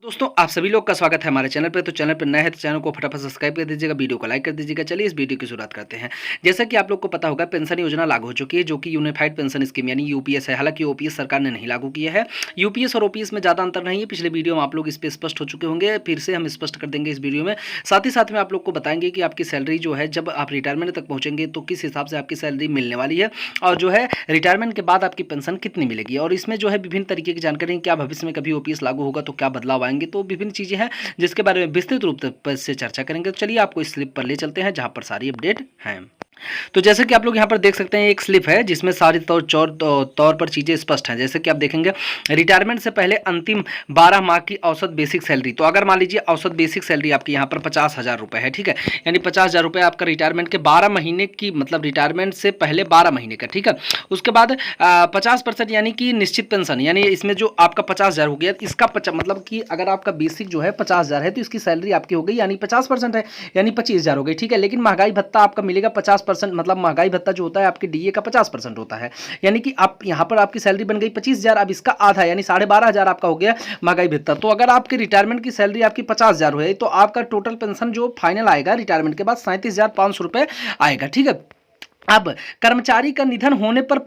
दोस्तों आप सभी लोग का स्वागत है हमारे चैनल पे। तो चैनल पर नए हैं तो चैनल को फटाफट सब्सक्राइब कर दीजिएगा, वीडियो को लाइक कर दीजिएगा। चलिए इस वीडियो की शुरुआत करते हैं। जैसा कि आप लोग को पता होगा, पेंशन योजना लागू हो चुकी है, जो कि यूनिफाइड पेंशन स्कीम यानी यूपीएस है। हालांकि ओपीएस सरकार ने नहीं लागू किया है। यूपीएस और ओपीएस में ज़्यादा अंतर नहीं है। पिछले वीडियो में आप लोग इस पर स्पष्ट हो चुके होंगे, फिर से हम स्पष्ट कर देंगे इस वीडियो में। साथ ही साथ में आप लोग को बताएंगे कि आपकी सैलरी जो है, जब आप रिटायरमेंट तक पहुँचेंगे तो किस हिसाब से आपकी सैलरी मिलने वाली है, और जो है रिटायरमेंट के बाद आपकी पेंशन कितनी मिलेगी। और इसमें जो है विभिन्न तरीके की जानकारी, क्या भविष्य में कभी ओपीएस लागू होगा तो क्या बदलाव आएंगे, तो विभिन्न चीज़ें हैं जिसके बारे में विस्तृत रूप से चर्चा करेंगे। तो चलिए आपको इस स्लिप पर ले चलते हैं जहां पर सारी अपडेट हैं। तो जैसे कि आप लोग यहाँ पर देख सकते हैं, एक स्लिप है जिसमें सारी तौर पर चीज़ें स्पष्ट हैं। जैसे कि आप देखेंगे, रिटायरमेंट से पहले अंतिम 12 माह की औसत बेसिक सैलरी। तो अगर मान लीजिए औसत बेसिक सैलरी आपकी यहाँ पर 50,000 रुपये है, ठीक है, यानी 50,000 रुपये आपका रिटायरमेंट के 12 महीने की, मतलब रिटायरमेंट से पहले 12 महीने का, ठीक है। उसके बाद 50% यानी कि निश्चित पेंशन, यानी इसमें जो आपका 50,000 हो गया, इसका मतलब कि अगर आपका बेसिक जो है 50,000 है तो इसकी सैलरी आपकी हो गई यानी 50% है, यानी 25,000 हो गई, ठीक है। लेकिन महंगाई भत्ता आपका मिलेगा 50%, मतलब महंगाई भत्ता जो होता है आपके डीए का 50% होता है, यानी कि आप यहां पर आपकी सैलरी बन गई 25,000, अब इसका आधा यानी 12,500 आपका हो गया महंगाई भत्ता। तो अगर आपके रिटायरमेंट की सैलरी आपकी 50,000 है तो आपका टोटल पेंशन जो फाइनल आएगा रिटायरमेंट के बाद 37,500 रुपए आएगा, ठीक है। अब कर्मचारी का निधन होने पर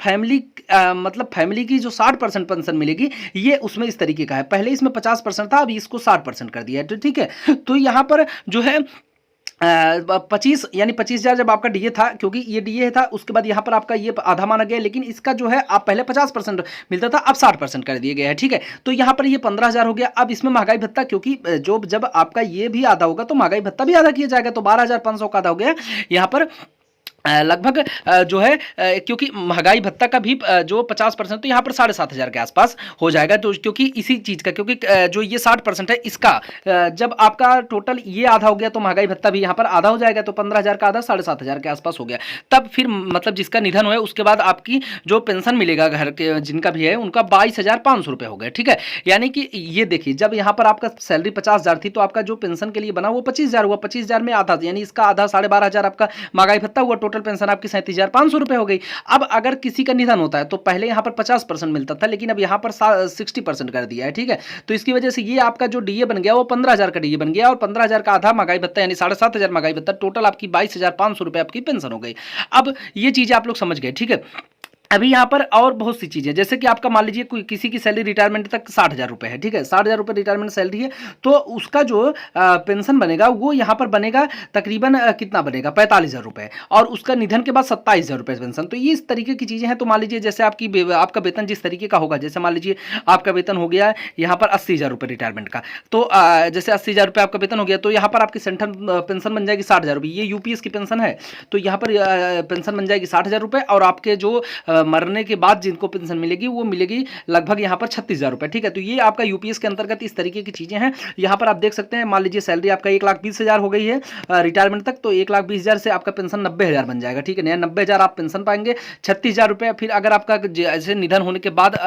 मतलब फैमिली की जो 60% पेंशन मिलेगी, ये उसमें इस तरीके का है। पहले इसमें 50% था, अभी इसको 60% कर दिया है, तो ठीक है। तो यहाँ पर जो है 25 यानी 25,000 जब आपका डीए था, क्योंकि ये डीए था, उसके बाद यहाँ पर आपका ये आधा माना गया, लेकिन इसका जो है आप पहले 50% मिलता था, अब 60% कर दिया गया है, ठीक है। तो यहाँ पर ये 15,000 हो गया। अब इसमें महंगाई भत्ता, क्योंकि जो जब आपका ये भी आधा होगा तो महंगाई भत्ता भी आधा किया जाएगा, तो 12,500 का आधा हो गया यहाँ पर लगभग जो है, क्योंकि महंगाई भत्ता का भी जो 50%, तो यहाँ पर 7,500 के आसपास हो जाएगा। तो क्योंकि इसी चीज़ का, क्योंकि जो ये 60% है इसका, जब आपका टोटल ये आधा हो गया तो महंगाई भत्ता भी यहाँ पर आधा हो जाएगा, तो 15,000 का आधा 7,500 के आसपास हो गया। तब फिर मतलब जिसका निधन हुआ उसके बाद आपकी जो पेंशन मिलेगा घर के जिनका भी है, उनका 22,500 रुपये हो गया, ठीक है। यानी कि ये देखिए, जब यहाँ पर आपका सैलरी 50,000 थी तो आपका जो पेंशन के लिए बना वो 25,000 हुआ, 25,000 में आधा यानी इसका आधा 12,500 आपका महंगाई भत्ता हुआ, टोटल पेंशन आपकी 37,500 रुपए हो गई। अब अगर किसी का निधन होता है तो पहले यहां पर 50% मिलता था, लेकिन अब यहां पर 60% कर दिया है, ठीक है। तो इसकी वजह से ये आपका जो डीए बन गया वो 15,000 का डीए बन गया, और 15,000 का आधा महंगाई भत्ता यानी 7,500 महंगाई भत्ता, टोटल आपकी 22,500 रुपए आपकी पेंशन हो गई। अब ये चीजें आप लोग समझ गए, ठीक है। अभी यहाँ पर और बहुत सी चीजें, जैसे कि आपका मान लीजिए कोई किसी की सैलरी रिटायरमेंट तक 60,000 रुपए है, ठीक है, 60,000 रुपए रिटायरमेंट सैलरी है, तो उसका जो पेंशन बनेगा वो यहाँ पर बनेगा तकरीबन कितना बनेगा 45,000 रुपए, और उसका निधन के बाद 27,000 रुपए पेंशन। तो ये इस तरीके की चीजें हैं। तो मान लीजिए जैसे आपका वेतन जिस तरीके का होगा, जैसे मान लीजिए आपका वेतन हो गया यहाँ पर 80,000 रुपए रिटायरमेंट का, तो जैसे 80,000 रुपए आपका वेतन हो गया, तो यहाँ पर आपकी सेंट्रल पेंशन बन जाएगी 60,000 रुपए, ये यूपीएस की पेंशन है, तो यहाँ पर पेंशन बन जाएगी 60,000 रुपए, और आपके जो मरने के बाद जिनको पेंशन मिलेगी वो मिलेगी लगभग यहाँ पर 36,000 रुपए, ठीक है। तो ये आपका यूपीएस के अंतर्गत इस तरीके की चीजें हैं। यहाँ पर आप देख सकते हैं, मान लीजिए सैलरी आपका 1,20,000 हो गई है रिटायरमेंट तक, तो 1,20,000 से आपका पेंशन 90,000 बन जाएगा, ठीक है। 90,000 आप पेंशन पाएंगे, 36,000 रुपए फिर अगर आपका जैसे निधन होने के बाद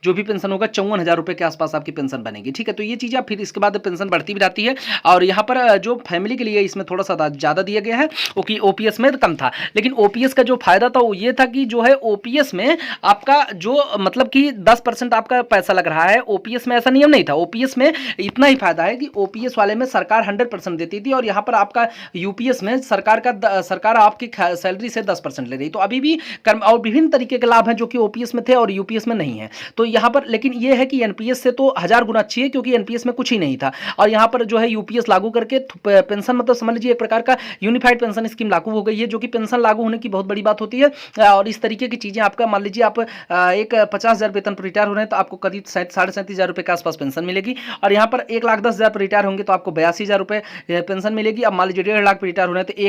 जो भी पेंशन होगा 54,000 रुपए के आसपास आपकी पेंशन बनेगी, ठीक है। तो ये चीजें फिर इसके बाद पेंशन बढ़ती भी रहती है। और यहाँ पर जो फैमिली के लिए इसमें थोड़ा सा ज्यादा दिया गया है, क्योंकि ओपीएस में कम था। लेकिन ओपीएस का जो फायदा था वो ये था कि जो है ओपीएस में आपका जो मतलब कि 10% आपका पैसा लग रहा है, ओपीएस में ऐसा नियम नहीं था। ओपीएस में इतना ही फायदा है कि ओपीएस वाले में सरकार 100% देती थी, और यहाँ पर आपका यूपीएस में सरकार आपकी सैलरी से 10% ले रही। तो अभी भी और विभिन्न तरीके के लाभ हैं जो कि ओपीएस में थे और यूपीएस में नहीं है। तो यहाँ पर लेकिन ये है कि एनपीएस से तो 1000 गुना अच्छी है, क्योंकि एनपीएस में कुछ ही नहीं था, और यहाँ पर जो है यूपीएस लागू करके पेंशन, मतलब समझ लीजिए एक प्रकार का यूनिफाइड पेंशन स्कीम लागू हो गई है, जो कि पेंशन लागू होने की बहुत बड़ी बात होती है। और इस तरीके की चीजें आपका मान लीजिए आप एक 50,000 वेतन पर रिटायर हो रहे हैं तो आपको करीब 37,500 रुपए के आसपास पेंशन मिलेगी, और यहाँ पर 1,10,000 पर रिटायर होंगे तो आपको 82,000 रुपए पेंशन मिलेगी। अब मान लीजिए 1.5 लाख पर रिटायर हो रहे हैं तो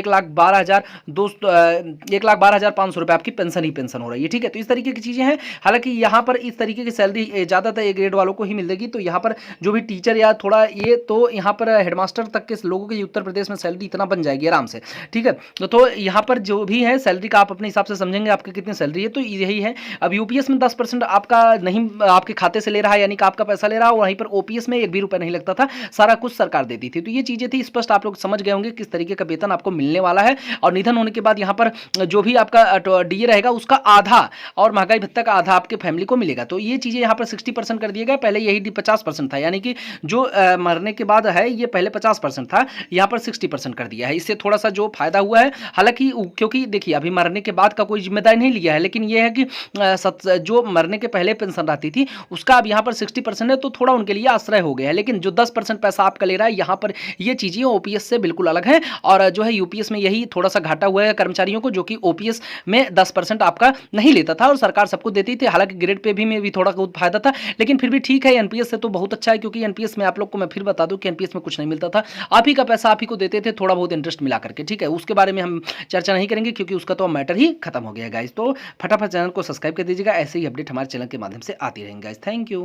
1,12,500 रुपए आपकी पेंशन ही पेंशन हो रही है, ठीक है। तो इस तरीके की चीजें हैं। हालांकि यहाँ पर इस तरीके की सैलरी ज्यादातर ए ग्रेड वालों को ही मिलेगी। तो यहाँ पर जो भी टीचर या थोड़ा ये, तो यहाँ पर हेडमास्टर तक के लोगों की उत्तर प्रदेश में सैलरी इतना बन जाएगी आराम से, ठीक है। तो यहाँ पर जो भी है सैलरी का आप अपने हिसाब से समझेंगे आपकी कितनी सैलरी है। तो तो यही है। अब यूपीएस में 10% आपका नहीं आपके खाते से ले रहा है, यानी कि आपका पैसा ले रहा है, वहीं पर ओपीएस में 1 भी रुपया नहीं लगता था, सारा कुछ सरकार देती थी। तो ये चीज़ें थी, स्पष्ट आप लोग समझ गए होंगे किस तरीके का वेतन आपको मिलने वाला है। और निधन होने के बाद यहाँ पर जो भी आपका डीए रहेगा उसका आधा और महंगाई भत्ता का आधा आपके फैमिली को मिलेगा। तो ये चीज़ें यहाँ पर 60% कर दिया गया, पहले यही 50% था, यानी कि जो मरने के बाद है ये पहले 50% था, यहाँ पर 60% कर दिया है। इससे थोड़ा सा जो फायदा हुआ है, हालांकि क्योंकि देखिए अभी मरने के बाद का कोई जिम्मेदारी नहीं लिया है, लेकिन ये है कि जो मरने के पहले पेंशन रहती थी उसका अब यहाँ पर 60% है, तो थोड़ा उनके लिए आश्रय हो गया है। लेकिन जो 10% पैसा आपका ले रहा है यहाँ पर, ये चीज़ें ओपीएस से बिल्कुल अलग है। और जो है यूपीएस में यही थोड़ा सा घाटा हुआ है कर्मचारियों को, जो कि ओपीएस में 10% आपका नहीं लेता था और सरकार सबको देती थी। हालांकि ग्रेड पे भी में भी थोड़ा बहुत फायदा था, लेकिन फिर भी ठीक है। एनपीएस से तो बहुत अच्छा है, क्योंकि एनपीएस में आप लोग को मैं फिर बता दूं कि एनपीएस में कुछ नहीं मिलता था, आप ही का पैसा आप ही को देते थे, थोड़ा बहुत इंटरेस्ट मिला करके। ठीक है, उसके बारे में हम चर्चा नहीं करेंगे क्योंकि उसका तो मैटर ही खत्म हो गया है गाइस। तो फटाफट चैनल को सब्सक्राइब कर दीजिएगा, ऐसे ही अपडेट हमारे चैनल के माध्यम से आती रहेंगे गाइस। Thank you.